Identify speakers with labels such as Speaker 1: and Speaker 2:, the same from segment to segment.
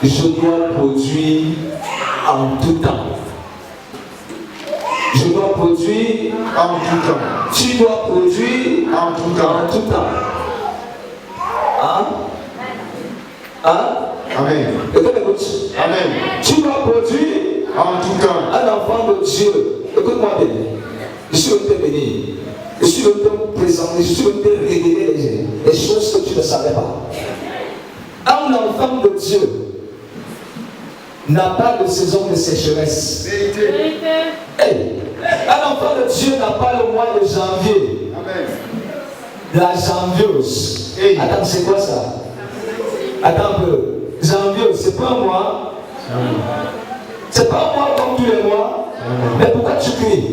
Speaker 1: Je dois produire en tout temps. Je dois produire
Speaker 2: en tout temps.
Speaker 1: Tu dois produire
Speaker 2: en tout temps.
Speaker 1: En tout temps. Hein? Hein?
Speaker 2: Amen.
Speaker 1: Amen. Tu dois produire
Speaker 2: en tout temps.
Speaker 1: Un enfant de Dieu. Écoute-moi bien. Je suis venu te bénir. Je suis venu te présenter. Je suis venu te révéler les choses que tu ne savais pas. Un enfant de Dieu n'a pas de saison de sécheresse. Hey. Un enfant de Dieu n'a pas le mois de janvier.
Speaker 2: Amen.
Speaker 1: La janvieuse. Hey. Attends, c'est quoi ça? Attends un peu. Janvier, c'est pas un mois. C'est pas un mois comme tous les mois. Mais pourquoi tu cries?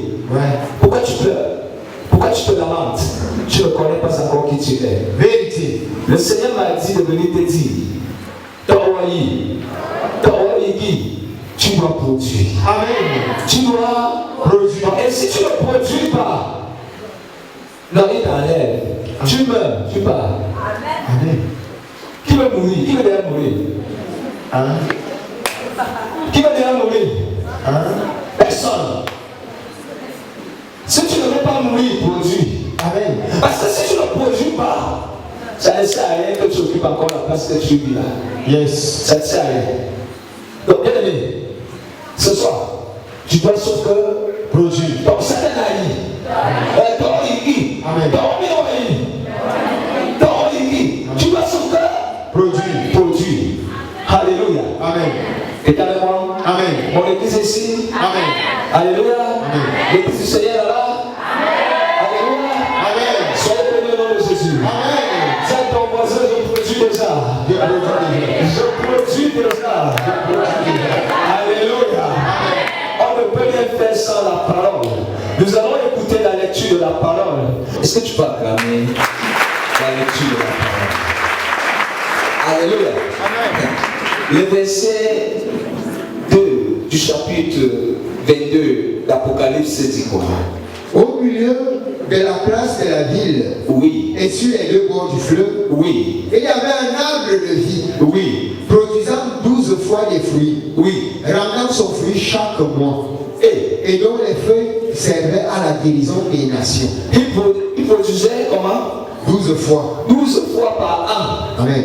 Speaker 1: Pourquoi tu pleures? Pourquoi tu te lamentes? Tu ne connais pas encore qui tu es. Vérité. Le Seigneur m'a dit de venir te dire. Tu dois produire. Amen. Tu dois produire. Et si tu ne produis pas, non, il t'enlève. Tu meurs, tu pars. Amen. Qui veut mourir? Qui veut déjà mourir? Hein? Qui veut déjà mourir? Hein? Personne. Si tu ne veux pas mourir, produis. Amen. Parce que si tu ne produis pas, ça ne sert à rien que tu occupes encore la place que tu vis là. Yes. Ça ne sert à rien. Donc, bien aimé, ce soir, tu dois sauf que produire. Donc, c'est un ami. Amen. Tu dois sauf que produire. Alléluia. Amen. Et avec moi. Amen. Mon église ici. Amen. Alléluia. Amen. L'église du Seigneur est là. Alléluia. Amen. Soyez bénis au nom de Jésus. Amen. C'est ton voisin, je produis déjà. Je produis déjà. Alléluia. On ne peut rien faire sans la parole. Nous allons écouter la lecture de la parole. Est-ce que tu peux acclamer la lecture de la parole? Alléluia. Amen. Le verset 2 du chapitre 22 d'Apocalypse dit quoi?
Speaker 3: Au milieu de la place de la ville,
Speaker 1: oui,
Speaker 3: et sur les deux bords du fleuve,
Speaker 1: oui,
Speaker 3: il y avait un arbre de vie,
Speaker 1: oui,
Speaker 3: produisant 12 fois des fruits,
Speaker 1: oui,
Speaker 3: rendant son fruit chaque mois, et dont les feuilles servaient à la guérison des nations.
Speaker 1: Il produisait comment?
Speaker 3: 12 fois.
Speaker 1: 12 fois par an.
Speaker 3: Amen.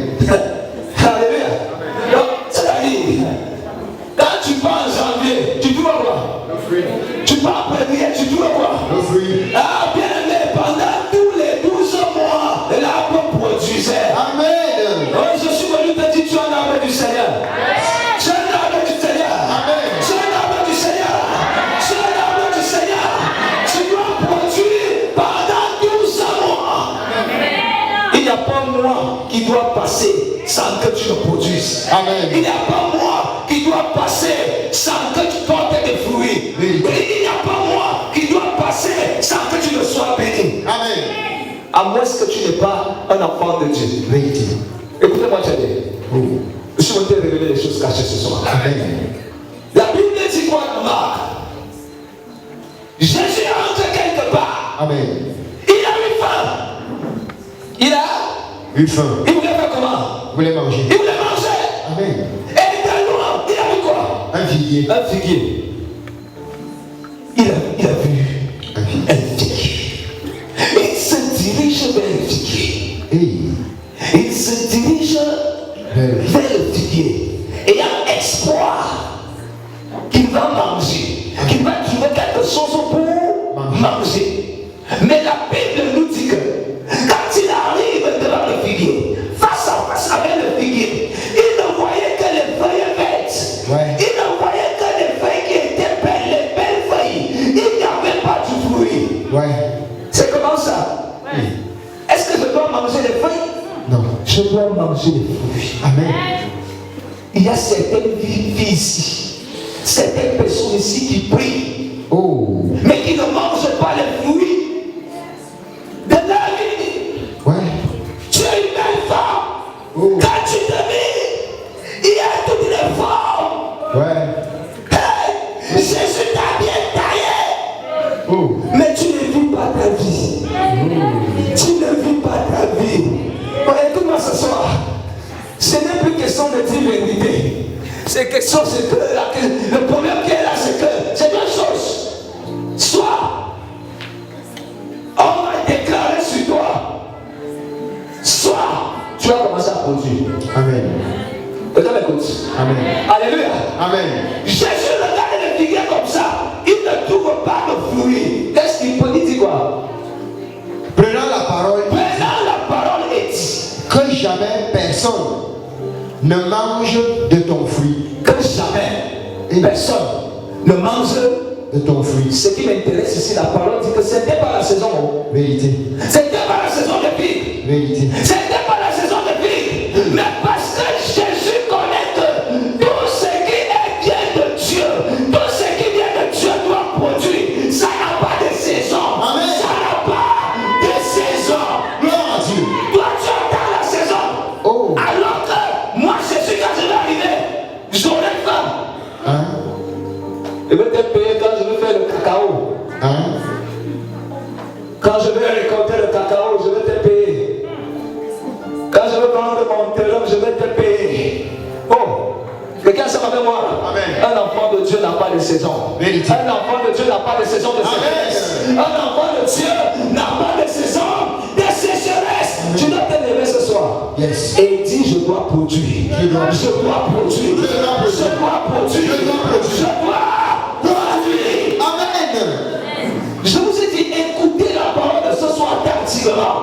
Speaker 1: Alléluia. Donc, c'est-à-dire, quand tu pars en janvier, tu dois quoi? Le fruit. Tu pars en février, tu dois quoi? Le fruit. Ah, bien aimé, pendant tous les 12 mois, l'arbre produisait. Amen. Oh, je suis venu te dire, tu es un arbre du Seigneur. Tu es un arbre du Seigneur. Amen. Tu es un arbre du Seigneur. Tu es un arbre du Seigneur. Tu dois produire pendant 12 mois. Amen. Il n'y a pas un mois qui doit passer sans que tu le produises. Amen. Il n'y a pas un mois qui doit passer sans que tu portes des fruits. Oui. Il n'y a pas un mois qui doit passer sans que tu ne sois béni. Amen. À moins que tu n'es pas un enfant de Dieu. Oui. Écoutez-moi, Dieu. Je suis venu te révéler les choses cachées ce soir. Amen. La Bible dit quoi dans Marc? Jésus entre quelque part. Amen. Il a eu faim. Il a eu faim. Il voulait faire comment? Il voulait manger. Il voulait manger. Amen. Et il était loin. Il a vu quoi? Un figuier. Un figuier. Il a vu un figuier. Il se dirige vers le figuier. Il se dirige vers le figuier. Et il y a espoir qu'il va manger. Qu'il va trouver quelque chose pour manger. Mais la Bible nous dit que quand il arrive devant le figuier, face à face avec le figuier, il ne voyait que les feuilles vertes. Ouais. Il ne voyait que les feuilles qui étaient belles, les belles feuilles. Il n'y avait pas du fruit. Ouais. C'est comment ça? Ouais. Est-ce que je dois manger les feuilles? Non. Je dois manger les fruits. Amen. Il y a certaines filles ici, certaines personnes ici qui prient, mais qui ne mangent pas les fruits de la vie. Ouais. Tu es une belle femme. Quand tu te mets, il y a toutes les formes. Ouais. Hey, Jésus t'a bien taillé. Mais tu ne vis pas ta vie. Tu ne vis pas ta vie. Bon, écoute-moi ce soir. Ce n'est plus question de dire vérité. c'est quelque chose, c'est que le problème qui est là, c'est que c'est deux choses. Soit on va déclarer sur toi, soit tu vas commencer à produire.
Speaker 3: Amen.
Speaker 1: Quelqu'un m'écoute.
Speaker 3: Amen.
Speaker 1: Alléluia.
Speaker 3: Amen.
Speaker 1: Jésus regarde le figuier comme ça, il ne trouve pas de fruits. Qu'est-ce qu'il peut dire quoi?
Speaker 3: Prenant la parole,
Speaker 1: et dit
Speaker 3: que jamais personne ne mange de ton fruit.
Speaker 1: que jamais personne ne mange
Speaker 3: de ton fruit.
Speaker 1: Ce qui m'intéresse ici, la parole dit que c'était pas la saison.
Speaker 3: Vérité.
Speaker 1: C'était pas la saison de figues.
Speaker 3: Vérité.
Speaker 1: C'était pas la saison de figues. Mais parce que Jésus connaît que tout ce qui est bien de Dieu, tout ce qui vient de Dieu doit produire. Ça n'a pas de saison.
Speaker 3: Amen.
Speaker 1: Ça n'a pas de saison.
Speaker 3: Gloire à Dieu.
Speaker 1: Toi, tu attends la saison.
Speaker 3: Oh.
Speaker 1: Alors que moi, Jésus, quand je vais arriver, j'aurai faim.
Speaker 3: Hein?
Speaker 1: Je vais te payer quand je vais faire le cacao.
Speaker 3: Hein?
Speaker 1: Quand je vais récolter le cacao, je vais te payer. Quand je vais vendre mon terrain, je vais te payer. Oh, quelqu'un s'en avec moi?
Speaker 3: Amen.
Speaker 1: Un enfant de Dieu n'a pas de saison.
Speaker 3: Vérité.
Speaker 1: Un enfant de Dieu n'a pas de saison de sécheresse. Un enfant de Dieu n'a pas de saison de sécheresse. Tu dois te lever ce soir.
Speaker 3: Yes.
Speaker 1: Et dis, je dois produire.
Speaker 3: Je dois
Speaker 1: produire. Je dois produire. Je dois produire. Je dois produire.
Speaker 3: Amen.
Speaker 1: Je vous ai dit, écoutez la parole de ce soir attentivement.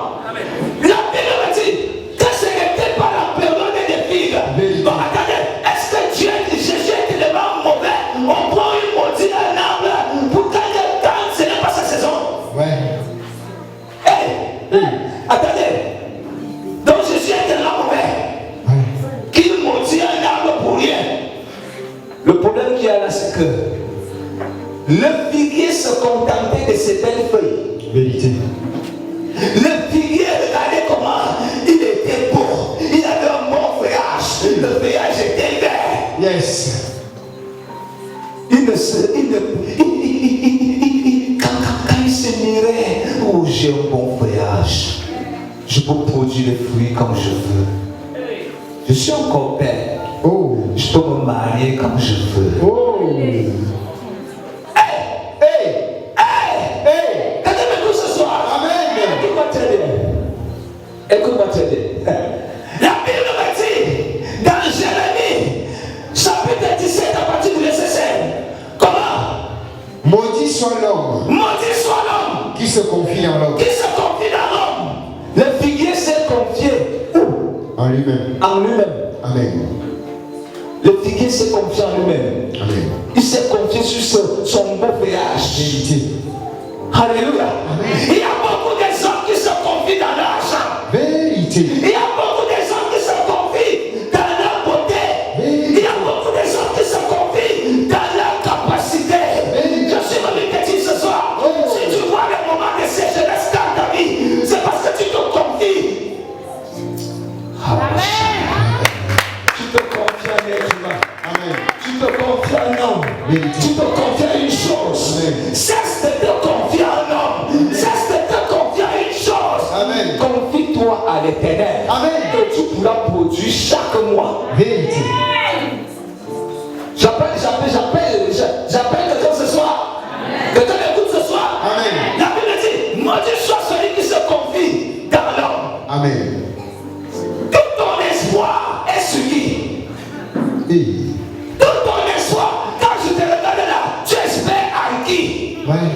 Speaker 1: La Bible me dit que ce n'était pas la période des figues. Bon, attendez, est-ce que Dieu dit Jésus est tellement mauvais? On prend une maudit un arbre pour quand il tente, ce n'est pas sa saison.
Speaker 3: Ouais.
Speaker 1: Attendez. Donc Jésus est tellement mauvais qu'il maudit un arbre pour rien. Le problème qu'il y a là, c'est que le figuier se contentait de ses belles feuilles.
Speaker 3: Vérité.
Speaker 1: Le figuier, regardez comment il était beau. Il avait un bon feuillage. Le feuillage était vert.
Speaker 3: Yes.
Speaker 1: Quand il se mirait, oh, j'ai un bon feuillage. Je peux produire les fruits comme je veux. Je suis encore père.
Speaker 3: Oh.
Speaker 1: Je peux me marier comme je veux.
Speaker 3: Oh.
Speaker 1: Quelqu'un m'écoute ce soir?
Speaker 3: Amen.
Speaker 1: Écoute-moi très bien. Écoute-moi très bien. La Bible me dit, dans Jérémie, chapitre 17, à partir du verset 5, comment?
Speaker 3: Maudit soit l'homme.
Speaker 1: Maudit soit l'homme
Speaker 3: Qui se confie en l'homme.
Speaker 1: qui se confie dans l'homme. Le figuier s'est confié où?
Speaker 3: En lui-même.
Speaker 1: En lui-même.
Speaker 3: Amen.
Speaker 1: Le figuier s'est confié en lui-même.
Speaker 3: Amen.
Speaker 1: Il s'est confié sur son beau feuillage.
Speaker 3: Vérité.
Speaker 1: Alléluia.
Speaker 3: Amen.
Speaker 1: Il y a beaucoup de gens qui se confient dans l'argent.
Speaker 3: Vérité.
Speaker 1: Il y a beaucoup de gens qui se confient dans leur beauté. Il y a beaucoup de gens qui se confient dans leur capacité. Je suis venu te dire ce soir, si tu vois le moment de sécheresse dans ta vie, c'est parce que tu te confies. Tu te confies à l'être humain.
Speaker 3: Amen.
Speaker 1: Tu te confies à un homme. Tu te confies à une chose. Cesse de te confier à un homme. Cesse de te confier à une chose.
Speaker 3: Amen.
Speaker 1: Confie-toi à l'Éternel.
Speaker 3: Amen.
Speaker 1: Et tu pourras produire chaque mois.
Speaker 3: Vérité.
Speaker 1: J'appelle quelqu'un ce soir. Quelqu'un m'écoute ce soir.
Speaker 3: Amen.
Speaker 1: La Bible dit, maudit soit celui qui se confie dans l'homme.
Speaker 3: Amen.
Speaker 1: Tout ton espoir est sur qui? Tout ton espoir. Quand je te regarde là, tu espères en qui?
Speaker 3: Ouais.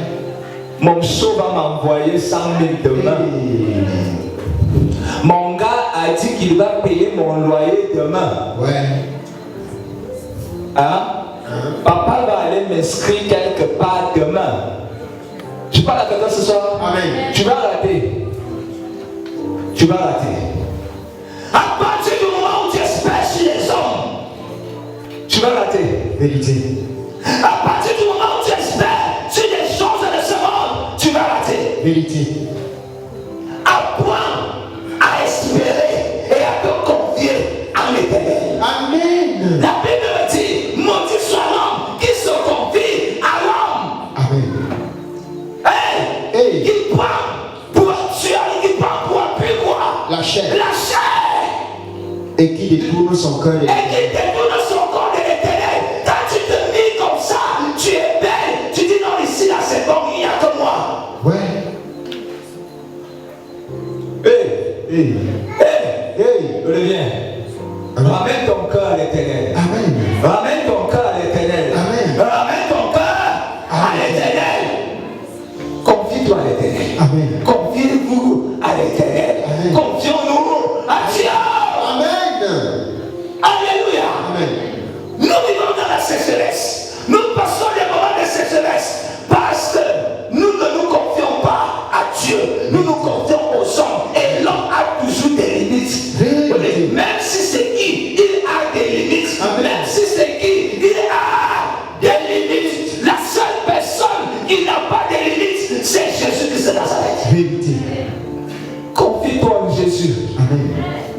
Speaker 1: Mon show va m'envoyer 100 000 demain. Mon gars a dit qu'il va payer mon loyer demain.
Speaker 3: Ouais.
Speaker 1: Hein? Papa va aller m'inscrire quelque part demain. Tu parles à quelqu'un ce soir?
Speaker 3: Amen.
Speaker 1: Tu vas rater. Tu vas rater. À partir du moment où tu espères sur les hommes, tu vas rater.
Speaker 3: Vérité.
Speaker 1: À partir du moment où tu espères sur les choses de ce monde, tu vas rater.
Speaker 3: Vérité.
Speaker 1: Apprends à espérer et à te confier en l'Éternel.
Speaker 3: Amen.
Speaker 1: La Bible me dit, maudit soit l'homme qui se confie à l'homme.
Speaker 3: Amen.
Speaker 1: Hey, il prend pour tuer, il prend pour appuyer quoi?
Speaker 3: La chair.
Speaker 1: La chair.
Speaker 3: Et qui détourne son cœur.
Speaker 1: Et qui détourne son corps de l'Éternel. Reviens. Ramène ton cœur à l'éternel.
Speaker 3: Amen.
Speaker 1: Ramène ton cœur à l'éternel.
Speaker 3: Amen.
Speaker 1: Ramène ton cœur à l'éternel. Confie-toi à l'éternel.
Speaker 3: Amen.
Speaker 1: Confiez-vous à l'éternel.
Speaker 3: Amen.
Speaker 1: Confions-nous à Dieu.
Speaker 3: Amen.
Speaker 1: Alléluia.
Speaker 3: Amen.
Speaker 1: Nous vivons dans la sécheresse. Nous passons des moments de sécheresse parce que nous ne nous confions pas à Dieu. Nous nous confions aux hommes. Et l'homme a toujours des limites. Même si c'est qui, il a des limites. Même si c'est qui, il a des limites. La seule personne qui n'a pas de limites, c'est Jésus-Christ de Nazareth.
Speaker 3: Vérité.
Speaker 1: Confie-toi en Jésus.
Speaker 3: Amen.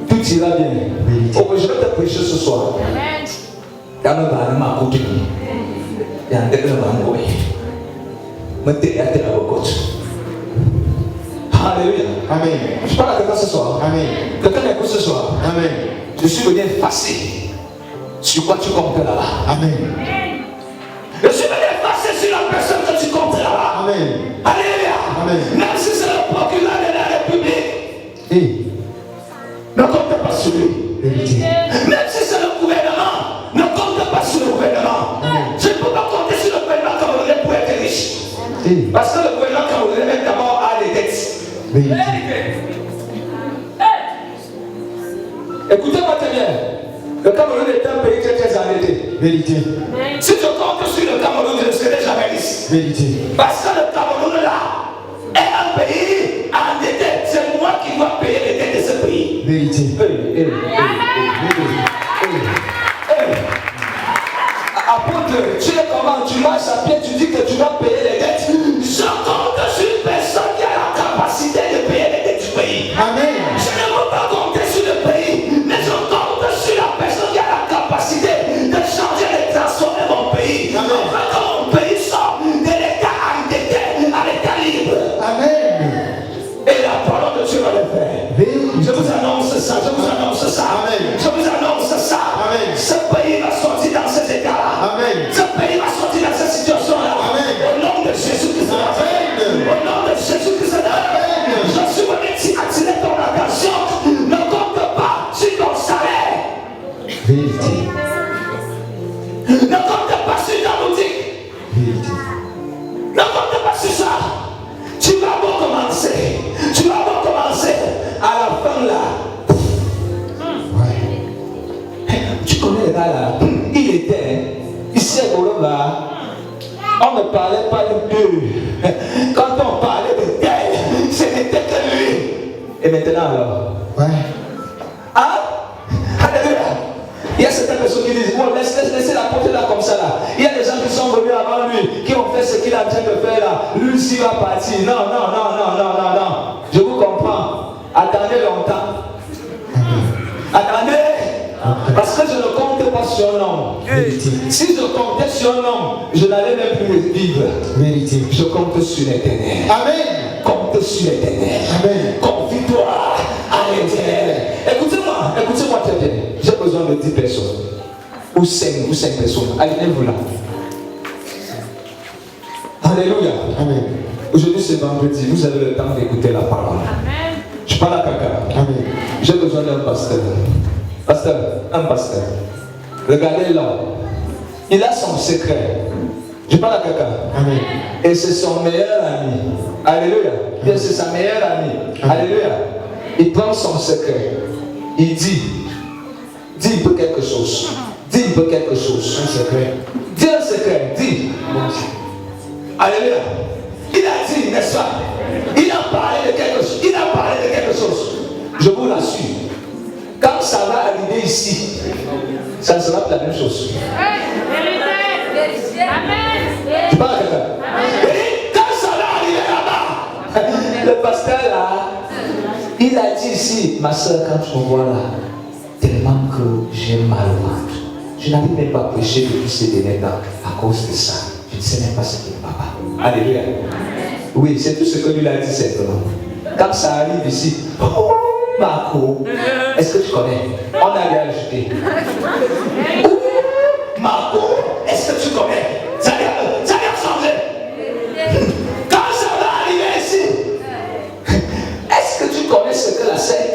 Speaker 1: Tout ira bien.
Speaker 3: Vérité.
Speaker 1: Oh, je vais te prêcher ce soir. Alléluia.
Speaker 3: Amen.
Speaker 1: Je parle à quelqu'un ce soir.
Speaker 3: Amen.
Speaker 1: Quelqu'un m'écoute ce soir.
Speaker 3: Amen.
Speaker 1: Je suis venu effacer sur quoi tu comptes là-bas.
Speaker 3: Amen.
Speaker 1: Je suis venu effacer sur la personne que tu comptes là-bas.
Speaker 3: Amen.
Speaker 1: Alléluia.
Speaker 3: Amen.
Speaker 1: Même si c'est le procureur de la République, ne compte pas sur lui.
Speaker 3: Vérité.
Speaker 1: Même si c'est le gouvernement, ne compte pas sur le gouvernement. Je ne peux pas compter sur le gouvernement camerounais pour être riche. Parce que le gouvernement camerounais même d'abord a des dettes.
Speaker 3: Vérité.
Speaker 1: Écoutez-moi très bien. Le Cameroun est un pays très endetté.
Speaker 3: Vérité.
Speaker 1: Si je compte sur le Cameroun, je ne serai jamais riche.
Speaker 3: Vérité.
Speaker 1: Parce que le Cameroun là est un pays endetté. C'est moi qui dois payer les dettes de ce pays.
Speaker 3: Vérité.
Speaker 1: Apôtre, tu es comment? Tu marches à pied, tu dis que tu vas payer les dettes. Je compte sur une personne qui a la capacité de payer les dettes du pays.
Speaker 3: Amen.
Speaker 1: Je ne veux pas compter sur le pays, mais je compte sur la personne qui a la capacité de changer et de transformer mon pays.
Speaker 3: Amen.
Speaker 1: Afin que mon pays sorte de l'état endetté à l'état libre.
Speaker 3: Amen.
Speaker 1: Et la parole de Dieu va le faire. Je vous annonce ça, je vous annonce ça.
Speaker 3: Amen.
Speaker 1: Je vous annonce ça.
Speaker 3: Amen.
Speaker 1: Ce pays va sortir dans cet état-là.
Speaker 3: Amen.
Speaker 1: Ce pays va sortir dans cette situation-là.
Speaker 3: Amen.
Speaker 1: Au nom de Jésus-Christ.
Speaker 3: Amen.
Speaker 1: Au nom de Jésus-Christ.
Speaker 3: Amen.
Speaker 1: Je suis venu attirer ton attention. Ne compte pas sur ton salaire.
Speaker 3: Vérité.
Speaker 1: Ne compte pas sur ta boutique.
Speaker 3: Vérité.
Speaker 1: Ne compte pas sur ça. Tu vas beau commencer. Tu vas beau commencer. À la fin là.
Speaker 3: Ouais.
Speaker 1: Tu connais le gars là. Il était ici à Goloba. On ne parlait pas de Dieu. Quand on parlait de terre, ce n'était que lui. Et maintenant alors.
Speaker 3: Ouais.
Speaker 1: Hein? Alléluia. Il y a certaines personnes qui disent, bon, laissez la porter là comme ça là. Il y a des gens qui sont venus avant lui, qui ont fait ce qu'il est en train de faire là. Lui aussi va partir. Non. Je vous comprends. Attendez longtemps. Attendez. Parce que je ne compte pas sur un homme.
Speaker 3: Vérité.
Speaker 1: Si je comptais sur un homme, je n'allais même plus vivre.
Speaker 3: Vérité.
Speaker 1: Je compte sur l'éternel.
Speaker 3: Amen.
Speaker 1: Compte sur l'éternel.
Speaker 3: Amen.
Speaker 1: Confie-toi à l'éternel. Écoutez-moi très bien. J'ai besoin de 10 personnes. Ou 5 personnes. Alignez-vous là. Alléluia.
Speaker 3: Amen.
Speaker 1: Aujourd'hui c'est vendredi. Vous avez le temps d'écouter la parole.
Speaker 4: Amen.
Speaker 1: Je parle à quelqu'un.
Speaker 3: Amen.
Speaker 1: J'ai besoin d'un pasteur. Un pasteur. Regardez là. Il a son secret. Je parle à quelqu'un.
Speaker 3: Amen.
Speaker 1: Et c'est son meilleur ami. Alléluia. Bien, c'est sa meilleure amie. Alléluia. Il prend son secret. Il dit un peu quelque chose. Dis un peu quelque chose.
Speaker 3: Un secret.
Speaker 1: Dis un secret. Dis. Alléluia. Il a dit, n'est-ce pas? Il a parlé de quelque chose. Je vous l'assure. Quand ça va arriver ici, ça ne sera pas la même chose.
Speaker 4: Amen.
Speaker 1: Tu parles à quelqu'un? Et quand ça va arriver là-bas, le pasteur là, il a dit ici, ma soeur, quand tu me vois là, tellement que j'ai mal au ventre. Je n'arrive même pas à prêcher depuis ces derniers temps à cause de ça. Je ne sais même pas ce qui ne va pas. Alléluia. Oui, c'est tout ce que lui a dit simplement. Quand ça arrive ici, oh, Marco, est-ce que tu connais? On a bien ajouté. Oh, Marco, est-ce que tu connais? Ça vient changer. Quand ça va arriver ici, est-ce que tu connais ce que la Sainte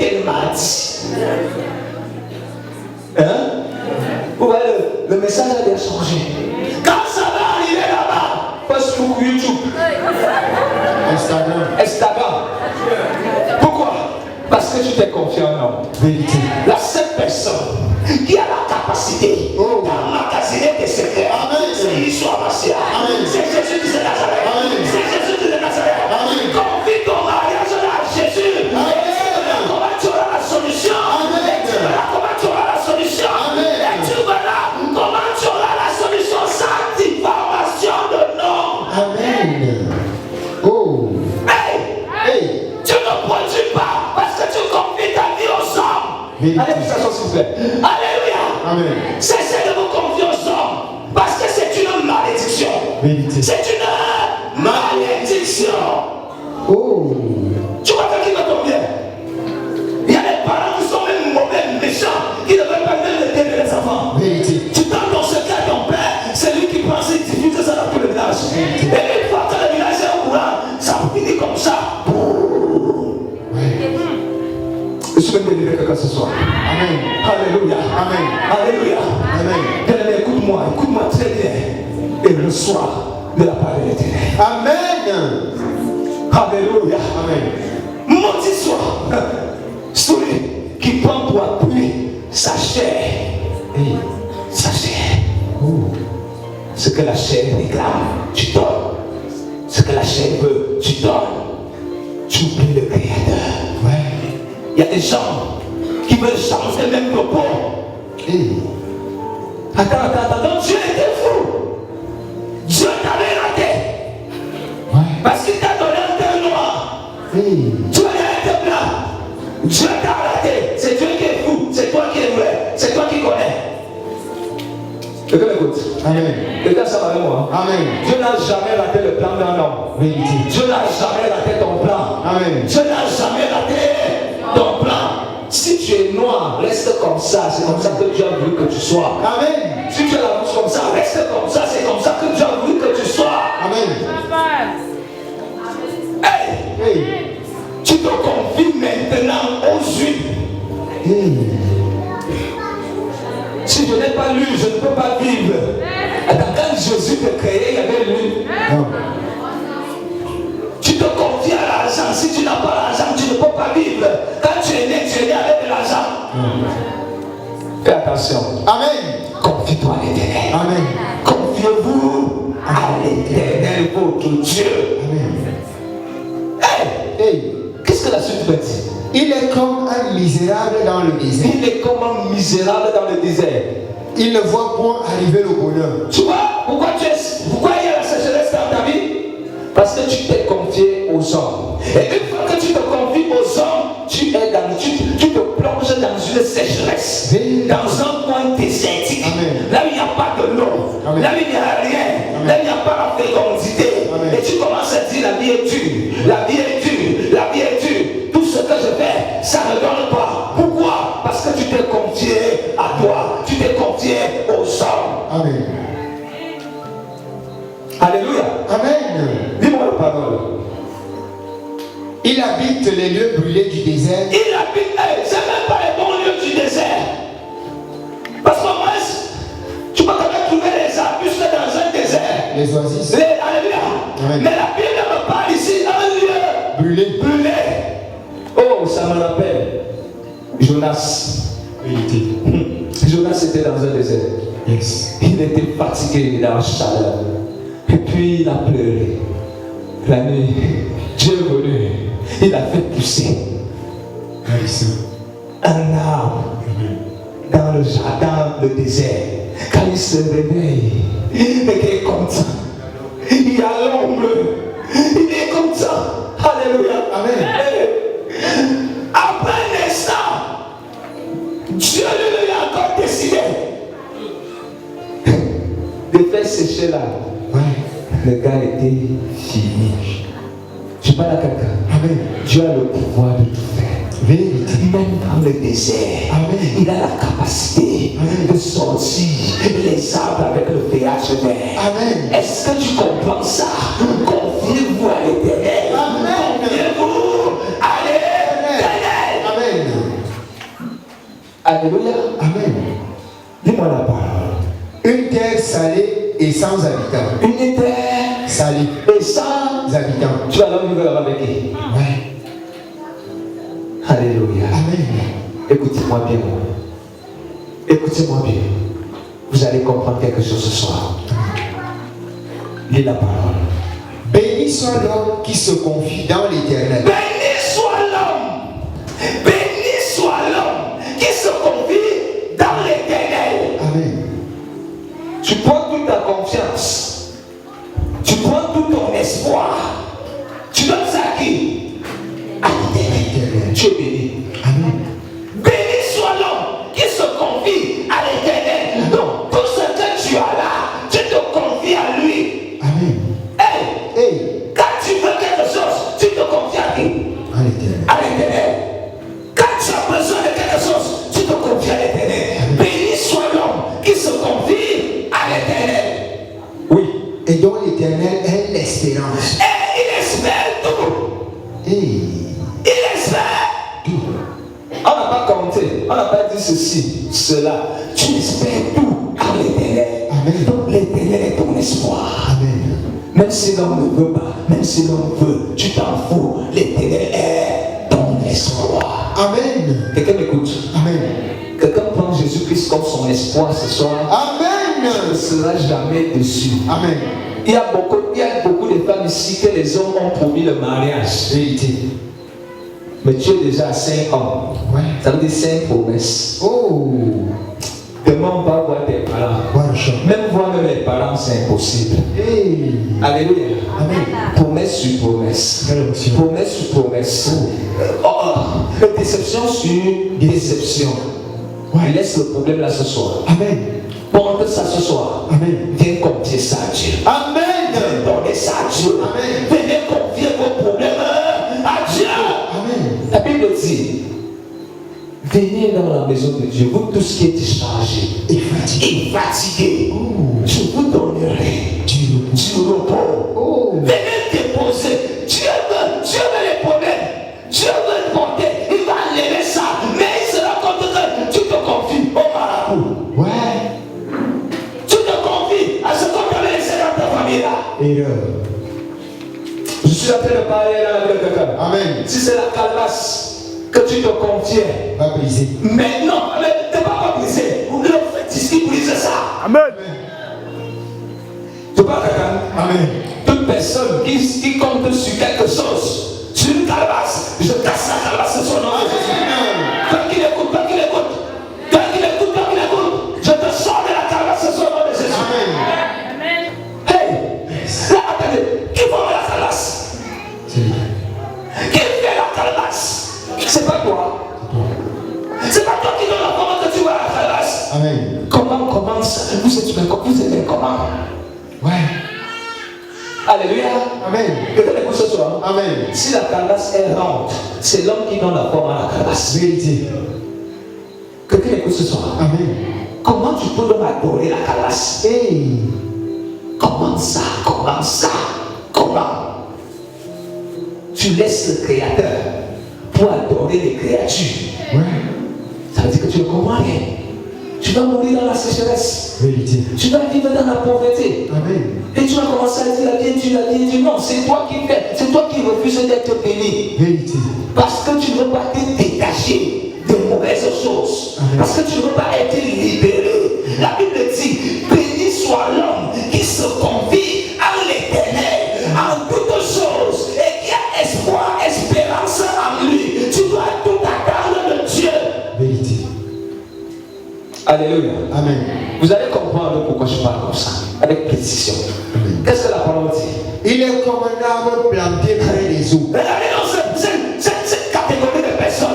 Speaker 1: Elle stagne. Pourquoi? Parce que tu t'es confié en homme.
Speaker 3: Vérité.
Speaker 1: La seule personne qui a la capacité d'emmagasiner tes secrets, c'est l'histoire Massia. C'est Jésus de Nazareth. C'est Jésus de Nazareth. Confie ton mariage à Jésus. Comment tu auras la solution? Et tu verras comment tu auras la solution. Et tu verras comment tu auras la solution sans diffamation de nom.
Speaker 3: Amen. Oh.
Speaker 1: Hey! Tu ne produis pas parce que tu confies ta vie aux hommes. Allez, vous s'asseoir s'il vous plaît. Alléluia.
Speaker 3: Amen.
Speaker 1: Cessez de vous confier aux hommes parce que c'est une malédiction.
Speaker 3: Vérité.
Speaker 1: C'est une malédiction.
Speaker 3: Oh.
Speaker 1: Tu vois qui va tomber? Il y a des parents qui sont même mauvais, méchants, qui ne veulent pas même le aider les enfants.
Speaker 3: Vérité.
Speaker 1: Tu donnes ton secret à ton père, c'est lui qui pense et diffuse ça dans tout le village. Et une fois que le village est au courant, ça finit comme ça. Je suis venu délivrer quelqu'un ce soir.
Speaker 3: Amen.
Speaker 1: Alléluia.
Speaker 3: Amen.
Speaker 1: Alléluia.
Speaker 3: Amen.
Speaker 1: Bien-aimé, écoute-moi très bien. Et reçois de la part de l'Éternel.
Speaker 3: Amen.
Speaker 1: Alléluia.
Speaker 3: Amen.
Speaker 1: Maudit soit celui qui prend pour appui sa chair. Sa chair. Ce que la chair réclame, tu donnes. Ce que la chair veut, tu donnes. Tu oublies le Créateur. Il y a des gens qui veulent changer même le pot. Attends, Dieu était fou. Dieu t'avait raté. Parce qu'il t'a donné un teint noir. Tu as un teint blanc. Dieu t'a raté. C'est Dieu qui est fou. C'est toi qui es vrai. C'est toi qui connais. Quelqu'un m'écoute.
Speaker 3: Amen.
Speaker 1: Quelqu'un ça va avec moi.
Speaker 3: Amen.
Speaker 1: Dieu n'a jamais raté le plan d'un homme.
Speaker 3: Vérité.
Speaker 1: Dieu n'a jamais raté ton plan.
Speaker 3: Amen.
Speaker 1: Dieu n'a jamais raté ton plan. Si tu es noir, reste comme ça. C'est comme ça que Dieu a voulu que tu sois.
Speaker 3: Amen.
Speaker 1: Si tu as la bouche comme ça, reste comme ça. C'est comme ça que Dieu a voulu que tu sois.
Speaker 3: Amen.
Speaker 1: Hey! Tu te confies maintenant aux huiles. Si je n'ai pas lu, je ne peux pas vivre. Attends, quand Jésus te créait, il y avait l'huile. Tu te confies à l'argent. Si tu n'as pas l'argent, tu ne peux pas vivre. Quand tu es né avec de l'argent. Fais attention.
Speaker 3: Amen.
Speaker 1: Confie-toi à l'Éternel.
Speaker 3: Amen.
Speaker 1: Confiez-vous à l'Éternel, votre Dieu.
Speaker 3: Amen.
Speaker 1: Hey! Qu'est-ce que la suite veut dire?
Speaker 3: Il est comme un misérable dans le désert.
Speaker 1: Il est comme un misérable dans le désert.
Speaker 3: Il ne voit point arriver le bonheur.
Speaker 1: Tu vois pourquoi il y a la sécheresse dans ta vie? Parce que tu t'es confié aux hommes. Et une fois que tu te confies aux hommes, tu te plonges dans une sécheresse. Dans un coin désertique. Là où il n'y a pas de l'eau. Là où il n'y a rien. Là où il n'y a pas la fécondité. Et tu commences à dire la vie est dure. La vie est dure. La vie est dure. Tout ce que je fais, ça ne donne pas. Pourquoi? Parce que tu t'es confié à toi. Tu t'es confié aux hommes.
Speaker 3: Amen.
Speaker 1: Alléluia.
Speaker 3: Amen.
Speaker 1: Dis-moi la parole.
Speaker 3: Il habite les lieux brûlés du désert.
Speaker 1: Il habite, c'est même pas les bons lieux du désert. Parce qu'au moins, tu peux quand même trouver les arbustes dans un désert.
Speaker 3: Les oasis.
Speaker 1: Alléluia.
Speaker 3: Amen.
Speaker 1: Mais la Bible me parle ici d'un lieu
Speaker 3: Brûlé.
Speaker 1: brûlé. Oh, ça me rappelle Jonas.
Speaker 3: Vérité.
Speaker 1: Jonas était dans un désert.
Speaker 3: Yes.
Speaker 1: Il était fatigué dans la chaleur. Et puis il a pleuré. La nuit, Dieu est venu. Il a fait pousser un arbre dans le jardin, le désert. Quand il se réveille, il est content. Il y a l'ombre. Il est content. Alléluia.
Speaker 3: Amen.
Speaker 1: Après un instant, Dieu lui a encore décidé de faire sécher là. Le gars était fini. Je parle à quelqu'un.
Speaker 3: Amen.
Speaker 1: Dieu a le pouvoir de tout faire.
Speaker 3: Vérité.
Speaker 1: Même dans le désert,
Speaker 3: Amen.
Speaker 1: il a la capacité
Speaker 3: Amen.
Speaker 1: de sortir les arbres avec le pH vert.
Speaker 3: Amen.
Speaker 1: Est-ce que tu comprends ça? Confiez-vous à l'Éternel.
Speaker 3: Amen.
Speaker 1: Confiez-vous à l'Éternel.
Speaker 3: Amen.
Speaker 1: Alléluia.
Speaker 3: Amen.
Speaker 1: Dis-moi la parole.
Speaker 3: Une terre salée et sans habitants.
Speaker 1: Une terre
Speaker 3: Salée
Speaker 1: et sans
Speaker 3: habitants.
Speaker 1: Tu vas alors vivre là-bas avec qui?
Speaker 3: Ouais.
Speaker 1: Alléluia.
Speaker 3: Amen.
Speaker 1: Écoutez-moi bien. Écoutez-moi bien. Vous allez comprendre quelque chose ce soir. Lis la parole.
Speaker 3: Béni soit l'homme qui se confie dans l'Éternel.
Speaker 1: Béni soit l'homme. Béni soit l'homme qui se confie dans l'Éternel.
Speaker 3: Amen.
Speaker 1: Tu prends toute ta confiance. Tu prends tout ton espoir. Tu donnes ça à qui? À l'Éternel. Tu es béni.
Speaker 3: Amen.
Speaker 1: Béni soit l'homme qui se confie à l'Éternel. Donc, tout ce que tu as là, tu te confies à lui.
Speaker 3: Amen.
Speaker 1: Hey,
Speaker 3: Hey,
Speaker 1: quand tu veux quelque chose, tu te confies à qui?
Speaker 3: à l'Éternel.
Speaker 1: À l'Éternel. Quand tu as besoin de quelque chose, tu te confies à l'Éternel. Béni soit l'homme qui se confie à l'Éternel. Oui.
Speaker 3: Et dont l'Éternel est l'espérance.
Speaker 1: Et il espère tout.
Speaker 3: Hey.
Speaker 1: Il espère tout. On n'a pas compté, on n'a pas dit ceci, cela. Tu espères tout à l'Éternel.
Speaker 3: Amen.
Speaker 1: Donc l'Éternel est ton espoir.
Speaker 3: Amen.
Speaker 1: Même si l'homme ne veut pas, même si l'homme veut, tu t'en fous. L'Éternel est ton espoir.
Speaker 3: Amen.
Speaker 1: Quelqu'un m'écoute?
Speaker 3: Amen.
Speaker 1: Quelqu'un prend Jésus-Christ comme son espoir ce soir.
Speaker 3: Amen.
Speaker 1: Tu ne seras jamais déçu.
Speaker 3: Amen.
Speaker 1: Il y a beaucoup de femmes ici que les hommes ont promis le mariage.
Speaker 3: Vérité.
Speaker 1: Mais tu es déjà à 5 ans.
Speaker 3: Ouais.
Speaker 1: Ça veut dire 5 promesses.
Speaker 3: Oh.
Speaker 1: Demain, on va voir tes parents.
Speaker 3: Voilà, chant.
Speaker 1: Même voir même les parents, c'est impossible.
Speaker 3: Hey.
Speaker 1: Alléluia.
Speaker 3: Amen.
Speaker 1: Promesse sur promesse.
Speaker 3: Quelle émotion.
Speaker 1: Promesse sur promesse. Déception sur déception.
Speaker 3: Ouais.
Speaker 1: Laisse le problème là ce soir.
Speaker 3: Amen.
Speaker 1: Porte ça ce soir.
Speaker 3: Amen.
Speaker 1: Viens confier ça à Dieu.
Speaker 3: Amen.
Speaker 1: Viens donner ça à Dieu.
Speaker 3: Amen.
Speaker 1: Venez confier vos problèmes à Dieu.
Speaker 3: Amen.
Speaker 1: La Bible dit, venez dans la maison de Dieu, vous tous qui êtes chargés
Speaker 3: Et fatigué.
Speaker 1: et fatigués, je vous donnerai du repos.
Speaker 3: Oh.
Speaker 1: Venez déposer. Dieu veut les problèmes. Dieu veut le porter. Il va enlever ça. Mais il sera comme que tu te confies au marabout.
Speaker 3: Ouais.
Speaker 1: Tu te confies à ce qu'on t'avait laissé dans ta famille là.
Speaker 3: Erreur.
Speaker 1: Je suis en train de parler là avec quelqu'un.
Speaker 3: Amen.
Speaker 1: Si c'est la calebasse que tu te confiais,
Speaker 3: Va briser.
Speaker 1: mais non, mais tu ne vas pas briser. Le fétiche qui brise ça.
Speaker 2: Amen.
Speaker 1: Tu parles à quelqu'un.
Speaker 3: Amen.
Speaker 1: Toute personne qui compte sur quelque chose, sur une calebasse, je casse la calebasse sur son nom. Tant qu'il écoute, tant qu'il écoute, tant qu'il écoute, tant qu'il écoute, je te sors de la calebasse sur son nom de Jésus.
Speaker 3: Amen.
Speaker 1: Hey, là, attendez, qui forme la calebasse?
Speaker 3: C'est lui.
Speaker 1: Qui fait la calebasse? C'est pas toi. C'est pas toi qui donne la forme que tu vois à la calebasse.
Speaker 3: Amen.
Speaker 1: Comment ça? Vous êtes comment?
Speaker 3: Ouais.
Speaker 1: Alléluia.
Speaker 3: Amen.
Speaker 1: Quelqu'un écoute ce soir.
Speaker 3: Amen.
Speaker 1: Si la calebasse est ronde, c'est l'homme qui donne la forme à la calebasse.
Speaker 3: Vérité.
Speaker 1: Quelqu'un écoute ce soir.
Speaker 3: Amen.
Speaker 1: Comment tu peux donc adorer la calebasse?
Speaker 3: Hey.
Speaker 1: Comment ça? Comment ça? Comment? Tu laisses le Créateur pour adorer les créatures.
Speaker 3: Ouais.
Speaker 1: Ça veut dire que tu ne comprends rien. Tu vas mourir dans la sécheresse.
Speaker 3: Vérité.
Speaker 1: Tu vas vivre dans la pauvreté.
Speaker 3: Amen.
Speaker 1: Et tu vas commencer à dire la bien Dieu. Non, c'est toi qui fais. C'est toi qui refuses d'être béni.
Speaker 3: Vérité.
Speaker 1: Parce que tu ne veux pas te détacher des mauvaises choses.
Speaker 3: Amen.
Speaker 1: Parce que tu ne veux pas être libéré. La Bible dit, béni soit l'homme qui se confie à l'Éternel en toutes choses et qui a espoir, espérance en lui. Tu dois tout attendre de Dieu.
Speaker 3: Vérité.
Speaker 1: Alléluia.
Speaker 3: Amen.
Speaker 1: Vous allez comprendre pourquoi je parle comme ça, avec précision.
Speaker 3: Amen.
Speaker 1: Qu'est-ce que la parole dit?
Speaker 3: Il est comme un arbre planté près des eaux.
Speaker 1: Regardez dans cette catégorie de personnes.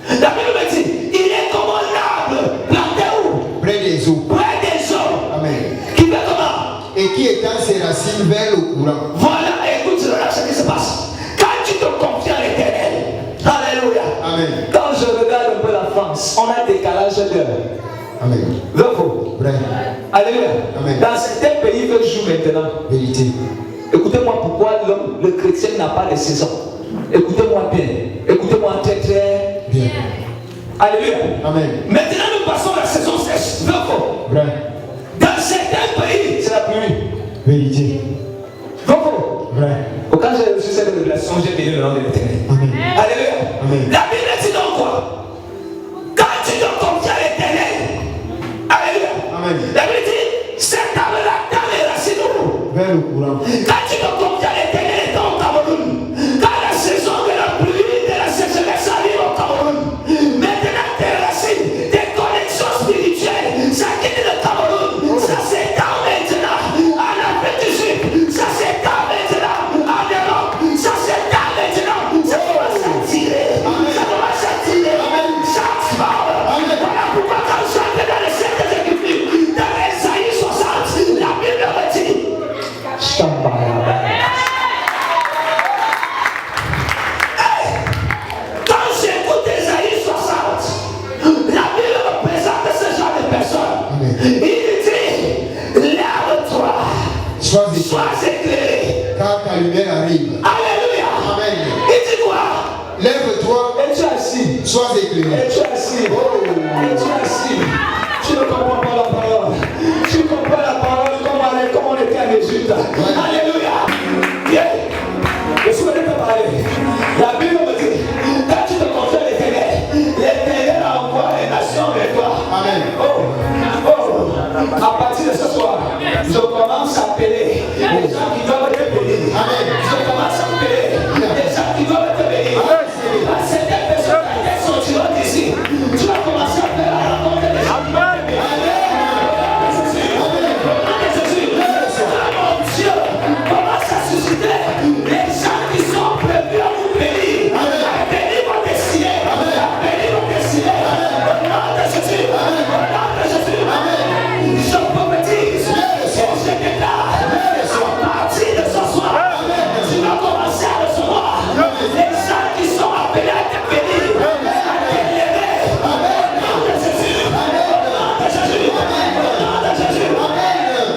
Speaker 1: La Bible dit, il est comme un arbre planté où?
Speaker 3: Près des eaux.
Speaker 1: Près des eaux.
Speaker 3: Amen.
Speaker 1: Qui fait comment?
Speaker 3: Et qui étend ses racines vers le courant.
Speaker 1: Voilà, écoute ce qui se passe. Quand tu te confies à l'Éternel, alléluia.
Speaker 3: Amen.
Speaker 1: Quand je regarde un peu la France, on a un décalage d'heure.
Speaker 3: Amen.
Speaker 1: Bravo.
Speaker 3: Vrai.
Speaker 1: Alléluia.
Speaker 3: Amen.
Speaker 1: Dans certains pays, il joue maintenant.
Speaker 3: Vérité.
Speaker 1: Écoutez-moi pourquoi l'homme, le chrétien n'a pas de saison. Écoutez-moi bien. Écoutez-moi très très
Speaker 3: Bien.
Speaker 1: Alléluia.
Speaker 3: Amen.
Speaker 1: Maintenant, nous passons à la saison sèche. Bravo.
Speaker 3: Vrai.
Speaker 1: Dans certains pays, c'est la pluie.
Speaker 3: Vérité.
Speaker 1: Bravo.
Speaker 3: Vrai.
Speaker 1: Au Quand j'ai reçu cette révélation, j'ai béni le nom de l'Éternel. Alléluia. La Bible dit donc quoi? Quand tu te confies à l'Éternel, alléluia. La Bible dit, cette âme-là t'amènera chez nous.
Speaker 3: vers le courant.
Speaker 1: Quand tu te confies à l'Éternel dans le Cameroun, quand la saison de la pluie, de la sécheresse arrive au Cameroun, maintenant tes racines, tes connexions spirituelles, ça quitte le Cameroun, ça s'étend maintenant en Afrique du Sud, ça s'étend maintenant en Europe, ça s'étend maintenant, ça va s'attirer, ça va s'attirer, chaque femme. Voilà pourquoi quand je chante dans les Saintes Écritures, dans Esaïe 60, la Bible me dit, quand j'écoute Esaïe 60, la Bible me présente ce genre de personnes. Il dit, lève-toi,
Speaker 3: Sois
Speaker 1: éclairé,
Speaker 3: car ta lumière arrive.
Speaker 1: Alléluia.
Speaker 3: Amen.
Speaker 1: Il dit quoi?
Speaker 3: Lève-toi,
Speaker 1: Et tu es assis.
Speaker 3: sois éclairé.
Speaker 1: Et tu es assis. Et tu es assis. Tu ne comprends pas la parole. Tu comprends la parole comme on était en Égypte. Alléluia. Yeah. Je suis venu te parler. La Bible me dit, quand tu te confies à l'Éternel envoie les nations vers toi.
Speaker 3: Amen.
Speaker 1: À partir de ce soir, je commence à appeler les gens qui doivent être bénis.
Speaker 3: Amen.
Speaker 1: Je commence à appeler les gens qui doivent être bénis. Certaines personnes qui sortiront d'ici, tu vas commencer à faire la rencontre des gens qui doivent être bénis. Mon Dieu, commence à susciter les gens qui sont prévus à vous bénir. À bénir vos destinées. À bénir vos destinées. Au nom de Jésus. Au nom de Jésus. Je prophétise et je déclare à partir de ce soir, tu vas commencer à recevoir les gens qui sont appelés à te bénir, à t'élever. Au nom de Jésus. Au nom de Jésus. Au nom de Jésus.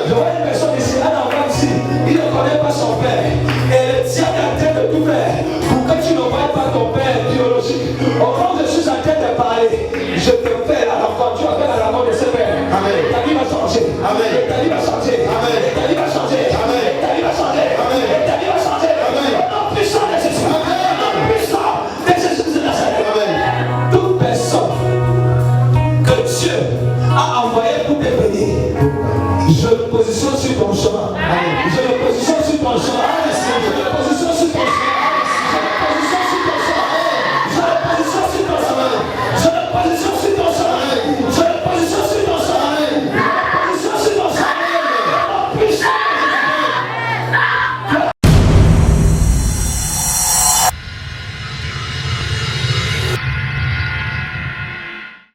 Speaker 1: Je vois une personne ici, un enfant ici, il ne connaît pas son père. Et le diable est en train de tout faire pour que tu ne vois pas ton père biologique. Au moment où je suis en train de parler, je te fais la rencontre. Tu vas faire la rencontre de ce père. Ta vie va changer. Ta vie va changer. Ta vie va changer. Ta vie va changer. Ta vie va changer. Au nom puissant de Jésus. Au nom puissant de Jésus de Nazareth. Toute personne que Dieu a envoyée pour te bénir, je